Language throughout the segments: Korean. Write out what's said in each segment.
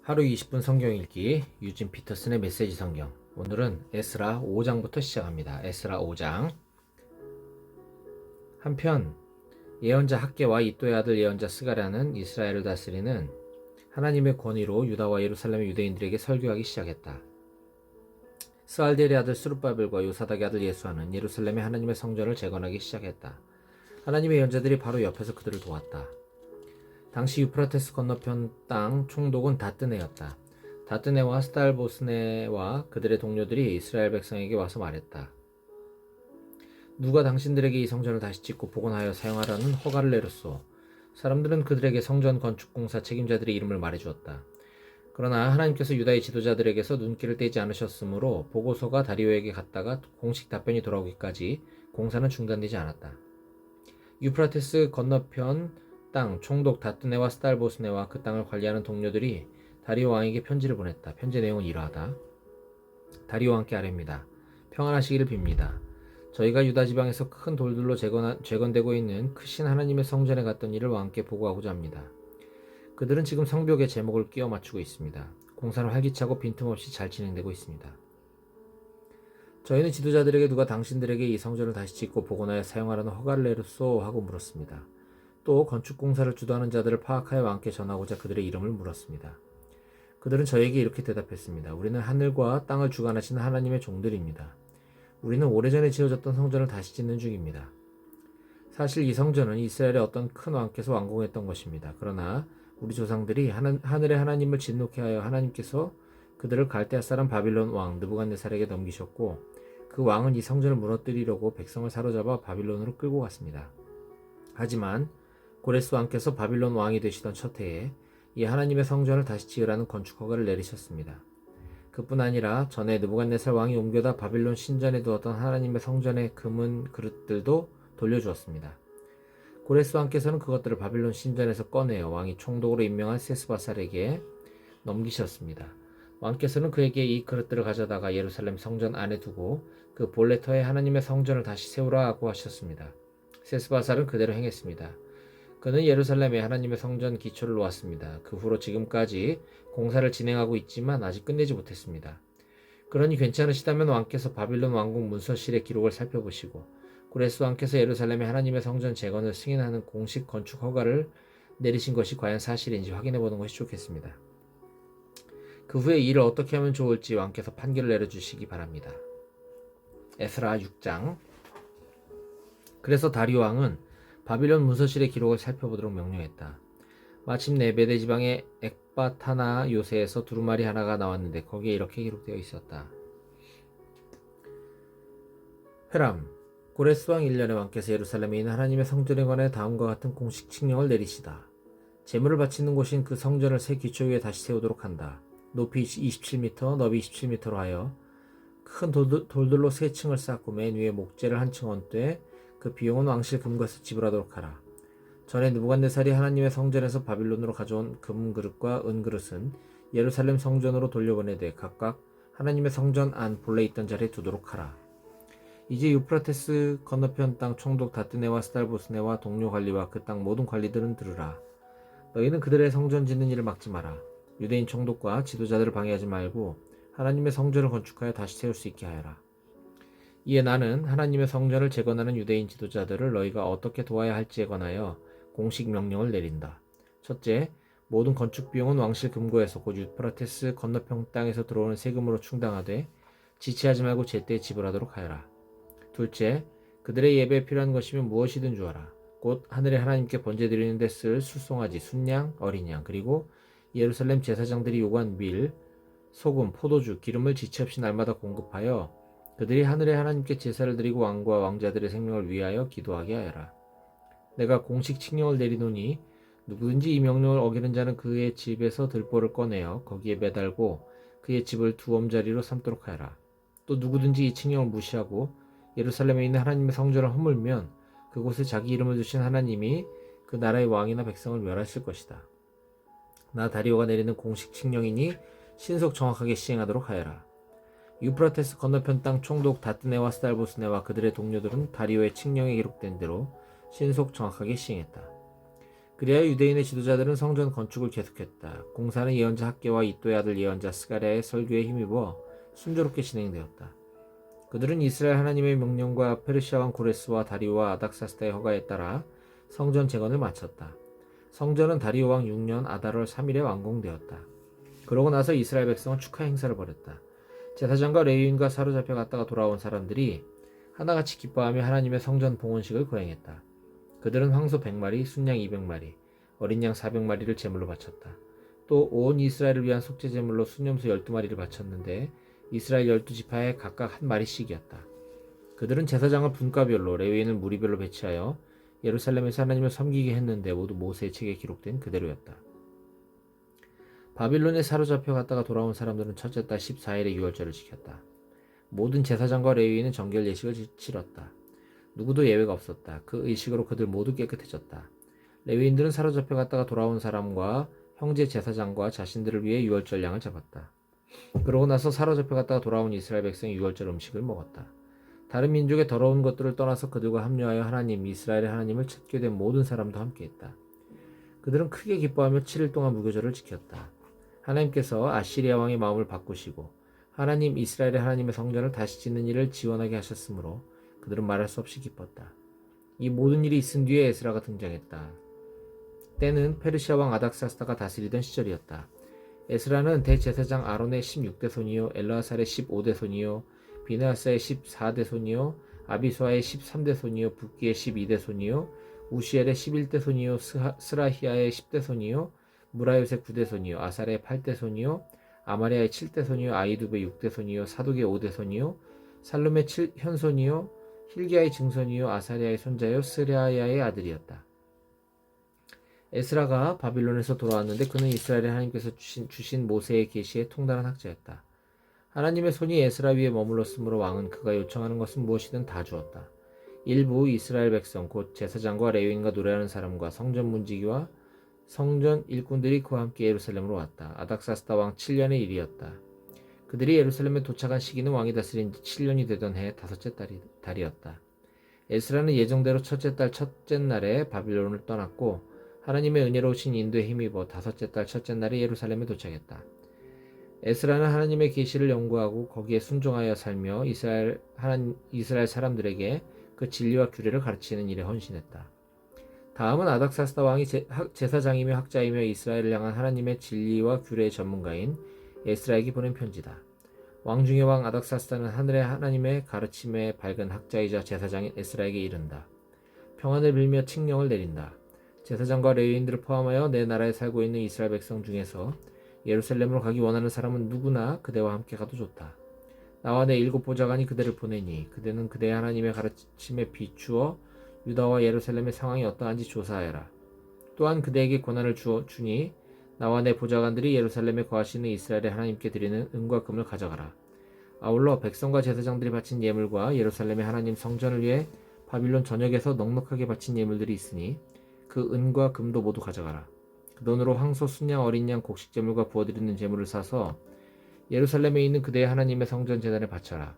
하루 20분 성경 읽기 유진 피터슨의 메시지 성경. 오늘은 에스라 5장부터 시작합니다. 에스라 5장. 한편 예언자 학개와 이또의 아들 예언자 스가랴는 이스라엘을 다스리는 하나님의 권위로 유다와 예루살렘의 유대인들에게 설교하기 시작했다. 스알델의 아들 스룹바벨과 요사닥의 아들 예수아는 예루살렘의 하나님의 성전을 재건하기 시작했다. 하나님의 예언자들이 바로 옆에서 그들을 도왔다. 당시 유프라테스 건너편 땅 총독은 다뜨네였다. 다뜨네와 스달보스네와 그들의 동료들이 이스라엘 백성에게 와서 말했다. 누가 당신들에게 이 성전을 다시 짓고 복원하여 사용하라는 허가를 내렸소. 사람들은 그들에게 성전 건축공사 책임자들의 이름을 말해주었다. 그러나 하나님께서 유다의 지도자들에게서 눈길을 떼지 않으셨으므로 보고서가 다리오에게 갔다가 공식 답변이 돌아오기까지 공사는 중단되지 않았다. 유프라테스 건너편 땅 총독 다뜨네와 스달보스네와 그 땅을 관리하는 동료들이 다리오 왕에게 편지를 보냈다. 편지 내용은 이러하다. 다리오 왕께 아뢰입니다. 평안하시기를 빕니다. 저희가 유다 지방에서 큰 돌들로 재건되고 있는 크신 하나님의 성전에 갔던 일을 왕께 보고하고자 합니다. 그들은 지금 성벽에 제목을 끼워 맞추고 있습니다. 공사는 활기차고 빈틈없이 잘 진행되고 있습니다. 저희는 지도자들에게 누가 당신들에게 이 성전을 다시 짓고 복원하여 사용하라는 허가를 내렸소 하고 물었습니다. 또 건축공사를 주도하는 자들을 파악하여 왕께 전하고자 그들의 이름을 물었습니다. 그들은 저에게 이렇게 대답했습니다. 우리는 하늘과 땅을 주관하시는 하나님의 종들입니다. 우리는 오래전에 지어졌던 성전을 다시 짓는 중입니다. 사실 이 성전은 이스라엘의 어떤 큰 왕께서 완공했던 것입니다. 그러나 우리 조상들이 하늘의 하나님을 진노케 하여 하나님께서 그들을 갈대아 사람 바빌론 왕 느부갓네살에게 넘기셨고 그 왕은 이 성전을 무너뜨리려고 백성을 사로잡아 바빌론으로 끌고 갔습니다. 하지만 고레스 왕께서 바빌론 왕이 되시던 첫 해에 이 하나님의 성전을 다시 지으라는 건축 허가를 내리셨습니다. 그뿐 아니라 전에 느부갓네살 왕이 옮겨다 바빌론 신전에 두었던 하나님의 성전의 금은 그릇들도 돌려주었습니다. 고레스 왕께서는 그것들을 바빌론 신전에서 꺼내어 왕이 총독으로 임명한 세스바살에게 넘기셨습니다. 왕께서는 그에게 이 그릇들을 가져다가 예루살렘 성전 안에 두고 그 본래 터에 하나님의 성전을 다시 세우라고 하셨습니다. 세스바살은 그대로 행했습니다. 그는 예루살렘에 하나님의 성전 기초를 놓았습니다. 그 후로 지금까지 공사를 진행하고 있지만 아직 끝내지 못했습니다. 그러니 괜찮으시다면 왕께서 바빌론 왕궁 문서실의 기록을 살펴보시고 고레스 왕께서 예루살렘에 하나님의 성전 재건을 승인하는 공식 건축 허가를 내리신 것이 과연 사실인지 확인해 보는 것이 좋겠습니다. 그 후에 이 일을 어떻게 하면 좋을지 왕께서 판결을 내려주시기 바랍니다. 에스라 6장. 그래서 다리오 왕은 바빌론 문서실의 기록을 살펴보도록 명령했다. 마침내 메대 지방의 엑바타나 요새에서 두루마리 하나가 나왔는데 거기에 이렇게 기록되어 있었다. 회람, 고레스 왕 1년에 왕께서 예루살렘에 있는 하나님의 성전에 관해 다음과 같은 공식 칙령을 내리시다. 제물을 바치는 곳인 그 성전을 새 기초 위에 다시 세우도록 한다. 높이 27m, 너비 27m로 하여 큰 돌들로 세 층을 쌓고 맨 위에 목재를 한 층 얹되 그 비용은 왕실 금고에서 지불하도록 하라. 전에 느부갓네살이 하나님의 성전에서 바빌론으로 가져온 금그릇과 은그릇은 예루살렘 성전으로 돌려보내되 각각 하나님의 성전 안 본래 있던 자리에 두도록 하라. 이제 유프라테스 건너편 땅 총독 다뜨네와 스달보스네와 동료 관리와 그 땅 모든 관리들은 들으라. 너희는 그들의 성전 짓는 일을 막지 마라. 유대인 총독과 지도자들을 방해하지 말고 하나님의 성전을 건축하여 다시 세울 수 있게 하여라. 이에 나는 하나님의 성전을 재건하는 유대인 지도자들을 너희가 어떻게 도와야 할지에 관하여 공식 명령을 내린다. 첫째, 모든 건축 비용은 왕실 금고에서 곧 유프라테스 건너편 땅에서 들어오는 세금으로 충당하되 지체하지 말고 제때 지불하도록 하여라. 둘째, 그들의 예배에 필요한 것이면 무엇이든 주어라. 곧 하늘의 하나님께 번제드리는 데 쓸 숫송아지, 순양, 어린 양, 그리고 예루살렘 제사장들이 요구한 밀, 소금, 포도주, 기름을 지체 없이 날마다 공급하여 그들이 하늘의 하나님께 제사를 드리고 왕과 왕자들의 생명을 위하여 기도하게 하여라. 내가 공식 칙령을 내리노니 누구든지 이 명령을 어기는 자는 그의 집에서 들보를 꺼내어 거기에 매달고 그의 집을 두엄자리로 삼도록 하여라. 또 누구든지 이 칙령을 무시하고 예루살렘에 있는 하나님의 성전을 허물면 그곳에 자기 이름을 두신 하나님이 그 나라의 왕이나 백성을 멸하실 것이다. 나 다리오가 내리는 공식 칙령이니 신속 정확하게 시행하도록 하여라. 유프라테스 건너편 땅 총독 다뜨네와 스달보스네와 그들의 동료들은 다리오의 칙령에 기록된 대로 신속 정확하게 시행했다. 그리하여 유대인의 지도자들은 성전 건축을 계속했다. 공사는 예언자 학개와 이도의 아들 예언자 스가랴의 설교에 힘입어 순조롭게 진행되었다. 그들은 이스라엘 하나님의 명령과 페르시아 왕 고레스와 다리오와 아닥사스다의 허가에 따라 성전 재건을 마쳤다. 성전은 다리오 왕 6년 아달월 3일에 완공되었다. 그러고 나서 이스라엘 백성은 축하 행사를 벌였다. 제사장과 레위인과 사로잡혀 갔다가 돌아온 사람들이 하나같이 기뻐하며 하나님의 성전 봉헌식을 거행했다. 그들은 황소 100마리, 순양 200마리, 어린 양 400마리를 제물로 바쳤다. 또 온 이스라엘을 위한 속죄 제물로 순염소 12마리를 바쳤는데 이스라엘 12지파에 각각 한 마리씩이었다. 그들은 제사장을 분과별로, 레위인을 무리별로 배치하여 예루살렘에서 하나님을 섬기게 했는데 모두 모세의 책에 기록된 그대로였다. 바빌론에 사로잡혀 갔다가 돌아온 사람들은 첫째 달 14일에 유월절을 지켰다. 모든 제사장과 레위인은 정결 예식을 치렀다. 누구도 예외가 없었다. 그 의식으로 그들 모두 깨끗해졌다. 레위인들은 사로잡혀 갔다가 돌아온 사람과 형제 제사장과 자신들을 위해 유월절 양을 잡았다. 그러고 나서 사로잡혀 갔다가 돌아온 이스라엘 백성이 유월절 음식을 먹었다. 다른 민족의 더러운 것들을 떠나서 그들과 합류하여 하나님 이스라엘의 하나님을 찾게 된 모든 사람도 함께했다. 그들은 크게 기뻐하며 7일 동안 무교절을 지켰다. 하나님께서 아시리아 왕의 마음을 바꾸시고 하나님 이스라엘의 하나님의 성전을 다시 짓는 일을 지원하게 하셨으므로 그들은 말할 수 없이 기뻤다. 이 모든 일이 있은 뒤에 에스라가 등장했다. 때는 페르시아 왕 아닥사스다가 다스리던 시절이었다. 에스라는 대제사장 아론의 16대 손이요, 엘르아살의 15대 손이요, 비느하스의 14대 손이요, 아비수아의 13대 손이요, 붓기의 12대 손이요, 우시엘의 11대 손이요, 스라히아의 10대 손이요, 무라요의 9대 손이요, 아살의 8대 손이요, 아마리아의 7대 손이요, 아이두의 6대 손이요, 사독의 5대 손이요, 살룸의 현손이요, 힐기야의 증손이요, 아사리아의 손자요, 스랴야의 아들이었다. 에스라가 바빌론에서 돌아왔는데 그는 이스라엘의 하나님께서 주신 모세의 계시에 통달한 학자였다. 하나님의 손이 에스라 위에 머물렀으므로 왕은 그가 요청하는 것은 무엇이든 다 주었다. 일부 이스라엘 백성 곧 제사장과 레위인과 노래하는 사람과 성전 문지기와 성전 일꾼들이 그와 함께 예루살렘으로 왔다. 아닥사스다 왕 7년의 일이었다. 그들이 예루살렘에 도착한 시기는 왕이 다스린 지 7년이 되던 해 다섯째 달이었다. 에스라는 예정대로 첫째 달 첫째 날에 바빌론을 떠났고 하나님의 은혜로우신 인도에 힘입어 다섯째 달 첫째 날에 예루살렘에 도착했다. 에스라는 하나님의 계시를 연구하고 거기에 순종하여 살며 이스라엘 사람들에게 그 진리와 규례를 가르치는 일에 헌신했다. 다음은 아닥사스다 왕이 제사장이며 학자이며 이스라엘을 향한 하나님의 진리와 규례의 전문가인 에스라에게 보낸 편지다. 왕 중의 왕 아닥사스다는 하늘의 하나님의 가르침에 밝은 학자이자 제사장인 에스라에게 이른다. 평안을 빌며 칙령을 내린다. 제사장과 레위인들을 포함하여 내 나라에 살고 있는 이스라엘 백성 중에서 예루살렘으로 가기 원하는 사람은 누구나 그대와 함께 가도 좋다. 나와 내 7 보좌관이 그대를 보내니 그대는 그대의 하나님의 가르침에 비추어 유다와 예루살렘의 상황이 어떠한지 조사하여라. 또한 그대에게 권한을 주니 나와 내 보좌관들이 예루살렘에 거하시는 이스라엘의 하나님께 드리는 은과 금을 가져가라. 아울러 백성과 제사장들이 바친 예물과 예루살렘의 하나님 성전을 위해 바빌론 전역에서 넉넉하게 바친 예물들이 있으니 그 은과 금도 모두 가져가라. 그 돈으로 황소, 순양, 어린 양, 곡식 제물과 부어드리는 제물을 사서 예루살렘에 있는 그대의 하나님의 성전 제단에 바쳐라.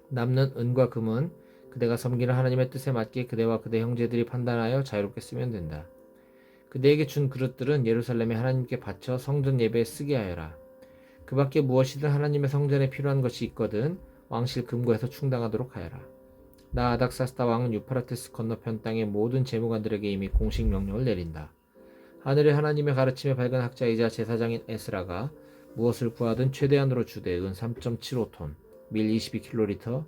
남는 은과 금은 그대가 섬기는 하나님의 뜻에 맞게 그대와 그대 형제들이 판단하여 자유롭게 쓰면 된다. 그대에게 준 그릇들은 예루살렘의 하나님께 바쳐 성전 예배에 쓰게 하여라. 그 밖에 무엇이든 하나님의 성전에 필요한 것이 있거든 왕실 금고에서 충당하도록 하여라. 나 아닥사스다 왕은 유프라테스 건너편 땅의 모든 재무관들에게 이미 공식 명령을 내린다. 하늘의 하나님의 가르침에 밝은 학자이자 제사장인 에스라가 무엇을 구하든 최대한으로 주되 은 3.75톤, 밀 22kg,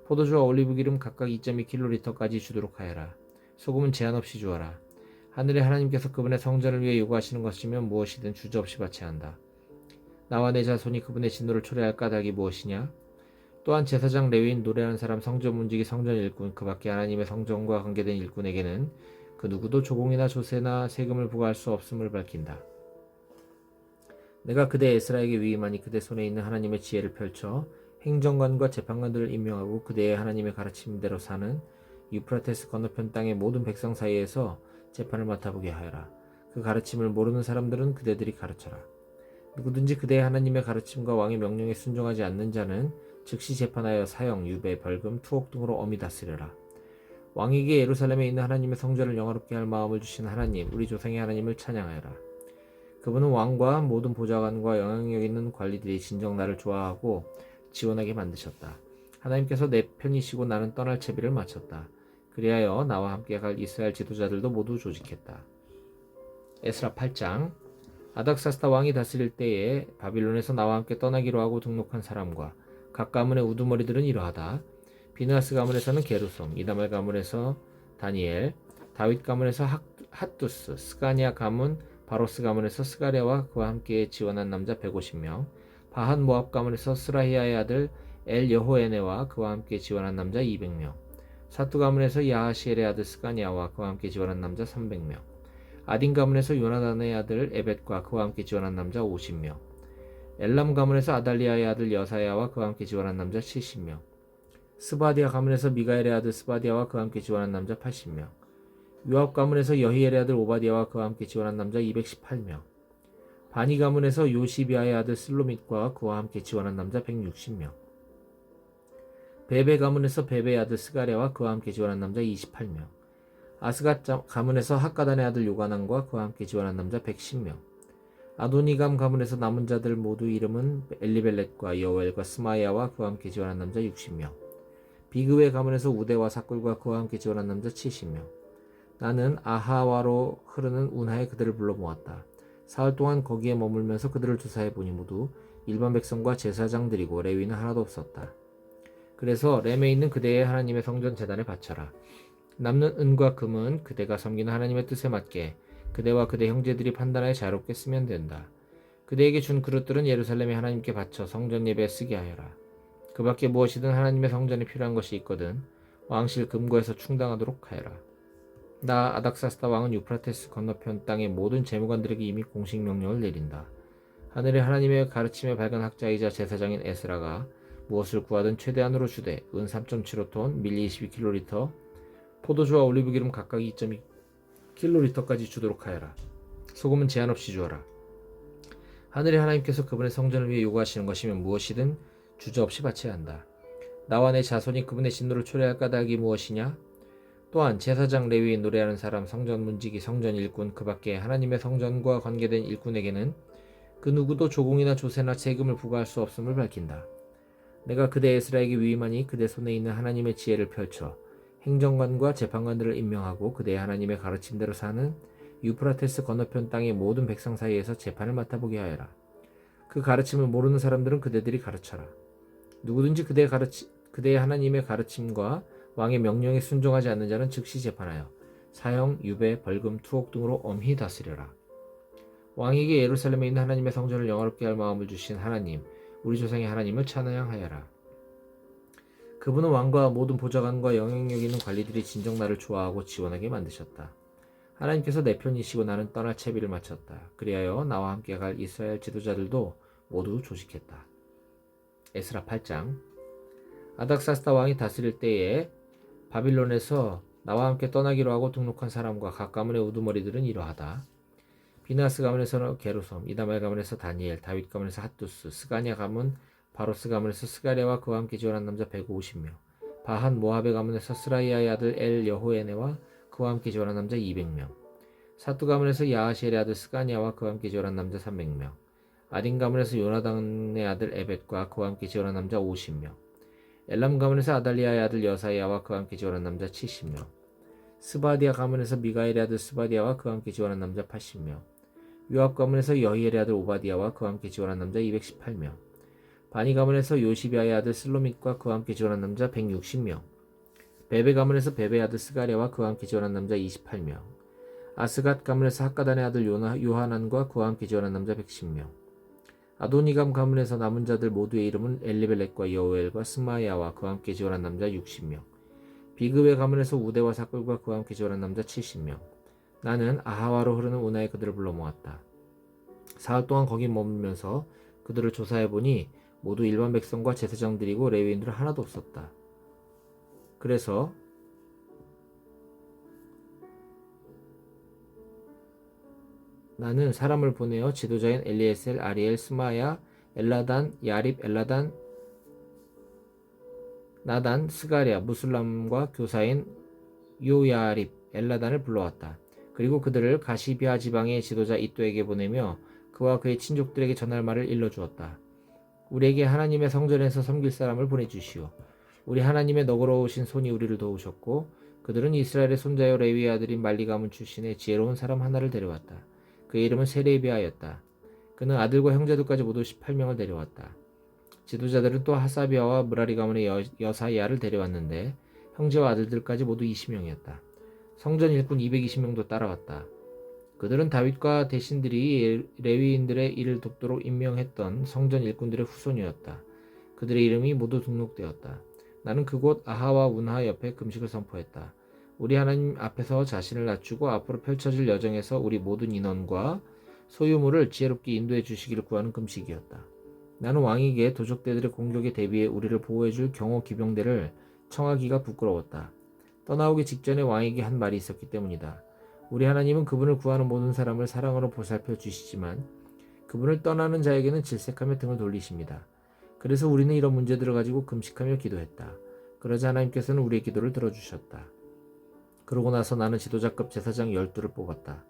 포도주와 올리브기름 각각 2.2kg까지 주도록 하여라. 소금은 제한 없이 주어라. 하늘의 하나님께서 그분의 성전을 위해 요구하시는 것이면 무엇이든 주저없이 바쳐야 한다. 나와 내 자손이 그분의 진노를 초래할 까닭이 무엇이냐? 또한 제사장, 레위인, 노래하는 사람, 성전 문지기, 성전 일꾼, 그 밖에 하나님의 성전과 관계된 일꾼에게는 그 누구도 조공이나 조세나 세금을 부과할 수 없음을 밝힌다. 내가 그대 에스라에게 위임하니 그대 손에 있는 하나님의 지혜를 펼쳐 행정관과 재판관들을 임명하고 그대의 하나님의 가르침대로 사는 유프라테스 건너편 땅의 모든 백성 사이에서 재판을 맡아보게 하여라. 그 가르침을 모르는 사람들은 그대들이 가르쳐라. 누구든지 그대의 하나님의 가르침과 왕의 명령에 순종하지 않는 자는 즉시 재판하여 사형, 유배, 벌금, 투옥 등으로 엄히 다스려라. 왕에게 예루살렘에 있는 하나님의 성전을 영화롭게 할 마음을 주신 하나님, 우리 조상의 하나님을 찬양하여라. 그분은 왕과 모든 보좌관과 영향력 있는 관리들이 진정 나를 좋아하고 지원하게 만드셨다. 하나님께서 내 편이시고 나는 떠날 채비를 마쳤다. 그리하여 나와 함께 갈 이스라엘 지도자들도 모두 조직했다. 에스라 8장. 아닥사스다 왕이 다스릴 때에 바빌론에서 나와 함께 떠나기로 하고 등록한 사람과 각 가문의 우두머리들은 이러하다. 비느하스 가문에서는 게르솜, 이다말 가문에서 다니엘, 다윗 가문에서 핫두스, 스가냐 가문, 바로스 가문에서 스가랴와 그와 함께 지원한 남자 150명, 바한 모압 가문에서 스라히아의 아들 엘 여호에네와 그와 함께 지원한 남자 200명, 사투 가문에서 야하시엘의 아들 스가냐와 그와 함께 지원한 남자 300명, 아딘 가문에서 요나단의 아들 에벳과 그와 함께 지원한 남자 50명, 엘람 가문에서 아달리아의 아들 여사야와 그와 함께 지원한 남자 70명, 스바디아 가문에서 미가엘의 아들 스바디아와 그와 함께 지원한 남자 80명, 요압 가문에서 여히엘의 아들 오바디아와 그와 함께 지원한 남자 218명, 바니 가문에서 요시비아의 아들 슬로밋과 그와 함께 지원한 남자 160명, 베베 가문에서 베베의 아들 스가랴와 그와 함께 지원한 남자 28명, 아스갓 가문에서 핫가단의 아들 요가난과 그와 함께 지원한 남자 110명, 아도니감 가문에서 남은 자들 모두 이름은 엘리벨렛과 여웰과 스마야와 그와 함께 지원한 남자 60명, 비그웨 가문에서 우데와 사꿀과 그와 함께 지원한 남자 70명. 나는 아하와로 흐르는 운하에 그들을 불러 모았다. 사흘 동안 거기에 머물면서 그들을 조사해 보니 모두 일반 백성과 제사장들이고 레위는 하나도 없었다. 그래서 렘에 있는 그대의 하나님의 성전 제단에 바쳐라. 남는 은과 금은 그대가 섬기는 하나님의 뜻에 맞게 그대와 그대 형제들이 판단하여 자유롭게 쓰면 된다. 그대에게 준 그릇들은 예루살렘의 하나님께 바쳐 성전 예배에 쓰게 하여라. 그 밖에 무엇이든 하나님의 성전에 필요한 것이 있거든 왕실 금고에서 충당하도록 하여라. 나 아닥사스다 왕은 유프라테스 건너편 땅의 모든 재무관들에게 이미 공식 명령을 내린다. 하늘의 하나님의 가르침에 밝은 학자이자 제사장인 에스라가 무엇을 구하든 최대한으로 주되 은 3.75톤, 밀리 22kg, 포도주와 올리브기름 각각 2.2kg까지 주도록 하여라. 소금은 제한 없이 주어라. 하늘의 하나님께서 그분의 성전을 위해 요구하시는 것이면 무엇이든 주저없이 바쳐야 한다. 나와 내 자손이 그분의 진노를 초래할 까닭이 무엇이냐? 또한 제사장 레위인 노래하는 사람 성전 문지기 성전 일꾼 그 밖에 하나님의 성전과 관계된 일꾼에게는 그 누구도 조공이나 조세나 세금을 부과할 수 없음을 밝힌다. 내가 그대 에스라에게 위임하니 그대 손에 있는 하나님의 지혜를 펼쳐 행정관과 재판관들을 임명하고 그대의 하나님의 가르침대로 사는 유프라테스 건너편 땅의 모든 백성 사이에서 재판을 맡아보게 하여라. 그 가르침을 모르는 사람들은 그대들이 가르쳐라. 누구든지 그대의 하나님의 가르침과 왕의 명령에 순종하지 않는 자는 즉시 재판하여 사형, 유배, 벌금, 투옥 등으로 엄히 다스려라. 왕에게 예루살렘에 있는 하나님의 성전을 영화롭게 할 마음을 주신 하나님, 우리 조상의 하나님을 찬양하여라. 그분은 왕과 모든 보좌관과 영향력 있는 관리들이 진정 나를 좋아하고 지원하게 만드셨다. 하나님께서 내 편이시고 나는 떠날 채비를 마쳤다. 그리하여 나와 함께 갈 이스라엘 지도자들도 모두 조직했다. 에스라 8장. 아닥사스다 왕이 다스릴 때에 바빌론에서 나와 함께 떠나기로 하고 등록한 사람과 각 가문의 우두머리들은 이러하다. 비느하스 가문에서는 게르솜, 이다말 가문에서 다니엘, 다윗 가문에서 핫두스, 스가냐 가문, 바로스 가문에서 스가랴와 그와 함께 지원한 남자 150명, 바한 모압의 가문에서 스라이아의 아들 엘 여호에네와 그와 함께 지원한 남자 200명, 사투 가문에서 야하시엘의 아들 스가냐와 그와 함께 지원한 남자 300명, 아딘 가문에서 요나단의 아들 에벳과 그와 함께 지원한 남자 50명, 엘람 가문에서 아달리아의 아들 여사야와 그와 함께 지원한 남자 70명, 스바디아 가문에서 미가엘의 아들 스바디아와 그와 함께 지원한 남자 80명, 요압 가문에서 여히엘의 아들 오바디아와 그와 함께 지원한 남자 218명, 바니 가문에서 요시비아의 아들 슬로밋과 그와 함께 지원한 남자 160명, 베베 가문에서 베베의 아들 스가랴와 그와 함께 지원한 남자 28명, 아스갓 가문에서 핫가단의 아들 요하난과 그와 함께 지원한 남자 110명, 아도니감 가문에서 남은 자들 모두의 이름은 엘리벨렛과 여우엘과 스마야와 그와 함께 지원한 남자 60명, 비그웨 가문에서 우데와 사꿀과 그와 함께 지원한 남자 70명. 나는 아하와로 흐르는 운하에 그들을 불러 모았다. 사흘 동안 거기 머물면서 그들을 조사해보니 모두 일반 백성과 제사장들이고 레위인들은 하나도 없었다. 그래서 나는 사람을 보내어 지도자인 엘리에셀, 아리엘, 스마야, 엘라단, 야립, 엘라단, 나단, 스가랴, 무술람과 교사인 요야립, 엘라단을 불러왔다. 그리고 그들을 가시비아 지방의 지도자 이또에게 보내며 그와 그의 친족들에게 전할 말을 일러주었다. 우리에게 하나님의 성전에서 섬길 사람을 보내주시오. 우리 하나님의 너그러우신 손이 우리를 도우셨고 그들은 이스라엘의 손자여 레위의 아들인 말리 가문 출신의 지혜로운 사람 하나를 데려왔다. 그의 이름은 세레비아였다. 그는 아들과 형제들까지 모두 18명을 데려왔다. 지도자들은 또 하사비아와 무라리 가문의 여사야를 데려왔는데 형제와 아들들까지 모두 20명이었다. 성전 일꾼 220명도 따라왔다. 그들은 다윗과 대신들이 레위인들의 일을 돕도록 임명했던 성전 일꾼들의 후손이었다. 그들의 이름이 모두 등록되었다. 나는 그곳 아하와 운하 옆에 금식을 선포했다. 우리 하나님 앞에서 자신을 낮추고 앞으로 펼쳐질 여정에서 우리 모든 인원과 소유물을 지혜롭게 인도해 주시기를 구하는 금식이었다. 나는 왕에게 도적대들의 공격에 대비해 우리를 보호해줄 경호 기병대를 청하기가 부끄러웠다. 떠나오기 직전에 왕에게 한 말이 있었기 때문이다. 우리 하나님은 그분을 구하는 모든 사람을 사랑으로 보살펴 주시지만 그분을 떠나는 자에게는 질색하며 등을 돌리십니다. 그래서 우리는 이런 문제들을 가지고 금식하며 기도했다. 그러자 하나님께서는 우리의 기도를 들어주셨다. 그러고 나서 나는 지도자급 제사장 12를 뽑았다.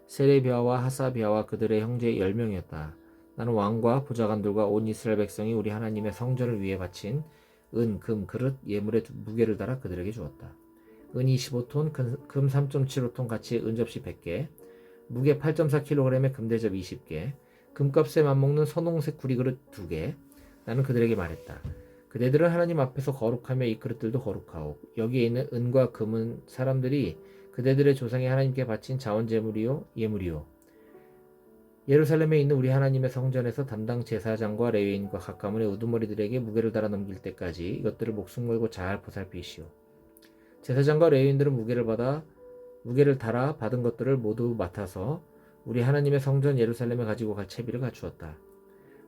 세레비아와 하사비아와 그들의 형제 10명이었다. 나는 왕과 보좌관들과 온 이스라엘 백성이 우리 하나님의 성전을 위해 바친 은, 금, 그릇, 예물의 무게를 달아 그들에게 주었다. 은 25톤, 금 3.75톤 가치의 은접시 100개, 무게 8.4kg의 금대접 20개, 금값에 맞먹는 선홍색 구리그릇 2개. 나는 그들에게 말했다. 그대들은 하나님 앞에서 거룩하며 이 그릇들도 거룩하오. 여기에 있는 은과 금은 사람들이 그대들의 조상이 하나님께 바친 자원제물이요 예물이요. 예루살렘에 있는 우리 하나님의 성전에서 담당 제사장과 레위인과 각 가문의 우두머리들에게 무게를 달아 넘길 때까지 이것들을 목숨 걸고 잘 보살피시오. 제사장과 레위인들은 무게를 달아 받은 것들을 모두 맡아서 우리 하나님의 성전 예루살렘에 가지고 갈 채비를 갖추었다.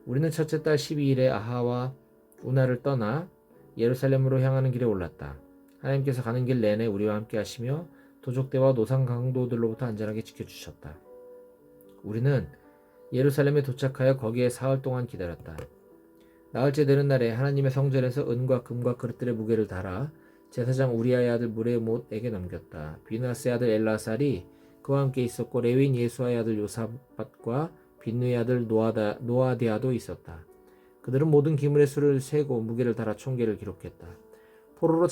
우리는 첫째 달 12일에 아하와 우나를 떠나 예루살렘으로 향하는 길에 올랐다. 하나님께서 가는 길 내내 우리와 함께 하시며 도적대와 노상 강도들로부터 안전하게 지켜주셨다. 우리는 예루살렘에 도착하여 거기에 사흘 동안 기다렸다. 나흘째 되는 날에 하나님의 성전에서 은과 금과 그릇들의 무게를 달아 제사장 우리아의 아들 무레못에게 넘겼다. 비나스의 아들 엘라살이 그와 함께 있었고 레위인 예수아의 아들 요사밧과 빈누의 아들 노아디아도 있었다. 그들은 모든 기물의 수를 세고 무게를 달아 총계를 기록했다. 포로로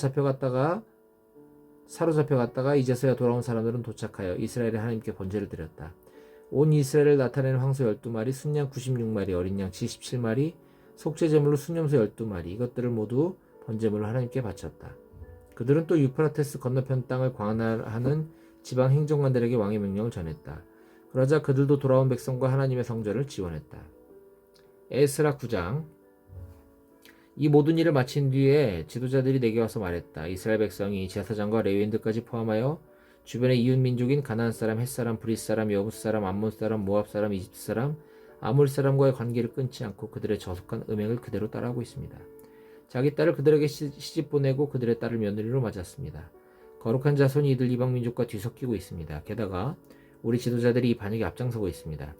사로잡혀갔다가 이제서야 돌아온 사람들은 도착하여 이스라엘의 하나님께 번제를 드렸다. 온 이스라엘을 나타내는 황소 12마리, 순양 96마리, 어린 양 77마리, 속죄제물로 순염소 12마리, 이것들을 모두 번제물로 하나님께 바쳤다. 그들은 또 유프라테스 건너편 땅을 관할하는 지방 행정관들에게 왕의 명령을 전했다. 그러자 그들도 돌아온 백성과 하나님의 성전을 지원했다. 에스라 9장. 이 모든 일을 마친 뒤에 지도자들이 내게 와서 말했다. 이스라엘 백성이 제사장과 레위인들까지 포함하여 주변의 이웃 민족인 가나안 사람, 헷 사람, 브릿 사람, 여부스 사람, 암몬 사람, 모압 사람, 이집트 사람, 아몰 사람과의 관계를 끊지 않고 그들의 저속한 음행을 그대로 따라하고 있습니다. 자기 딸을 그들에게 시집 보내고 그들의 딸을 며느리로 맞았습니다. 거룩한 자손이 이들 이방 민족과 뒤섞이고 있습니다. 게다가 우리 지도자들이 이 반역에 앞장서고 있습니다.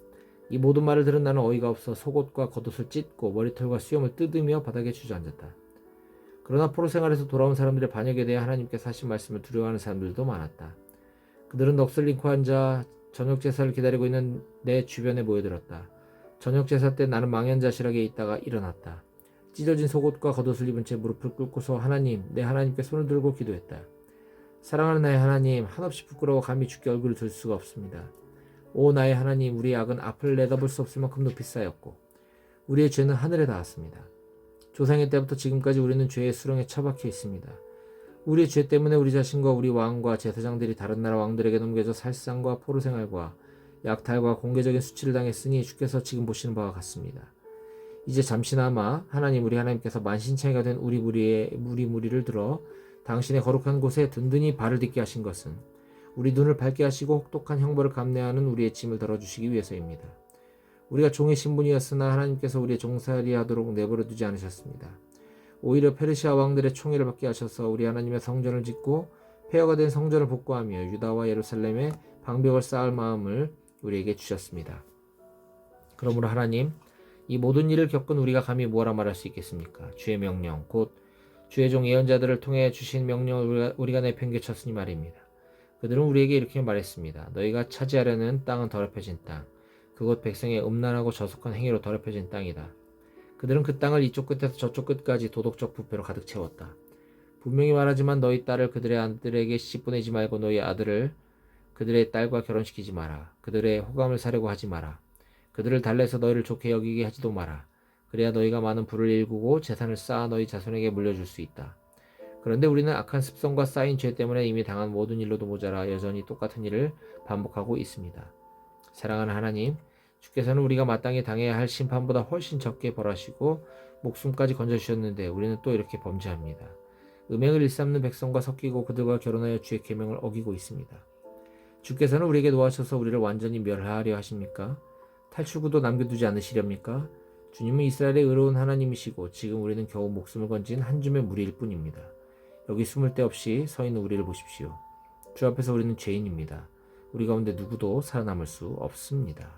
이 모든 말을 들은 나는 어이가 없어 속옷과 겉옷을 찢고 머리털과 수염을 뜯으며 바닥에 주저앉았다. 그러나 포로 생활에서 돌아온 사람들의 반역에 대해 하나님께서 하신 말씀을 두려워하는 사람들도 많았다. 그들은 넋을 잃고 앉아 저녁 제사를 기다리고 있는 내 주변에 모여들었다. 저녁 제사 때 나는 망연자실하게 있다가 일어났다. 찢어진 속옷과 겉옷을 입은 채 무릎을 꿇고서 하나님, 내 하나님께 손을 들고 기도했다. 사랑하는 나의 하나님, 한없이 부끄러워 감히 주께 얼굴을 들 수가 없습니다. 오 나의 하나님, 우리의 악은 앞을 내다볼 수 없을 만큼 높이 쌓였고 우리의 죄는 하늘에 닿았습니다. 조상의 때부터 지금까지 우리는 죄의 수렁에 처박혀 있습니다. 우리의 죄 때문에 우리 자신과 우리 왕과 제사장들이 다른 나라 왕들에게 넘겨져 살상과 포로 생활과 약탈과 공개적인 수치를 당했으니 주께서 지금 보시는 바와 같습니다. 이제 잠시나마 하나님 우리 하나님께서 만신창이가 된 우리 무리를 들어 당신의 거룩한 곳에 든든히 발을 딛게 하신 것은 우리 눈을 밝게 하시고 혹독한 형벌을 감내하는 우리의 짐을 덜어주시기 위해서입니다. 우리가 종의 신분이었으나 하나님께서 우리의 종살이 하도록 내버려 두지 않으셨습니다. 오히려 페르시아 왕들의 총애를 받게 하셔서 우리 하나님의 성전을 짓고 폐허가 된 성전을 복구하며 유다와 예루살렘에 방벽을 쌓을 마음을 우리에게 주셨습니다. 그러므로 하나님, 이 모든 일을 겪은 우리가 감히 뭐라 말할 수 있겠습니까? 주의 명령, 곧 주의 종 예언자들을 통해 주신 명령을 우리가 내팽개쳤으니 말입니다. 그들은 우리에게 이렇게 말했습니다. 너희가 차지하려는 땅은 더럽혀진 땅, 그곳 백성의 음란하고 저속한 행위로 더럽혀진 땅이다. 그들은 그 땅을 이쪽 끝에서 저쪽 끝까지 도덕적 부패로 가득 채웠다. 분명히 말하지만 너희 딸을 그들의 아들에게 시집보내지 말고 너희 아들을 그들의 딸과 결혼시키지 마라. 그들의 호감을 사려고 하지 마라. 그들을 달래서 너희를 좋게 여기게 하지도 마라. 그래야 너희가 많은 부를 일구고 재산을 쌓아 너희 자손에게 물려줄 수 있다. 그런데 우리는 악한 습성과 쌓인 죄 때문에 이미 당한 모든 일로도 모자라 여전히 똑같은 일을 반복하고 있습니다. 사랑하는 하나님, 주께서는 우리가 마땅히 당해야 할 심판보다 훨씬 적게 벌하시고 목숨까지 건져주셨는데 우리는 또 이렇게 범죄합니다. 음행을 일삼는 백성과 섞이고 그들과 결혼하여 주의 계명을 어기고 있습니다. 주께서는 우리에게 놓아셔서 우리를 완전히 멸하려 하십니까? 탈출구도 남겨두지 않으시렵니까? 주님은 이스라엘의 의로운 하나님이시고 지금 우리는 겨우 목숨을 건진 한 줌의 무리일 뿐입니다. 여기 숨을 데 없이 서 있는 우리를 보십시오. 주 앞에서 우리는 죄인입니다. 우리 가운데 누구도 살아남을 수 없습니다.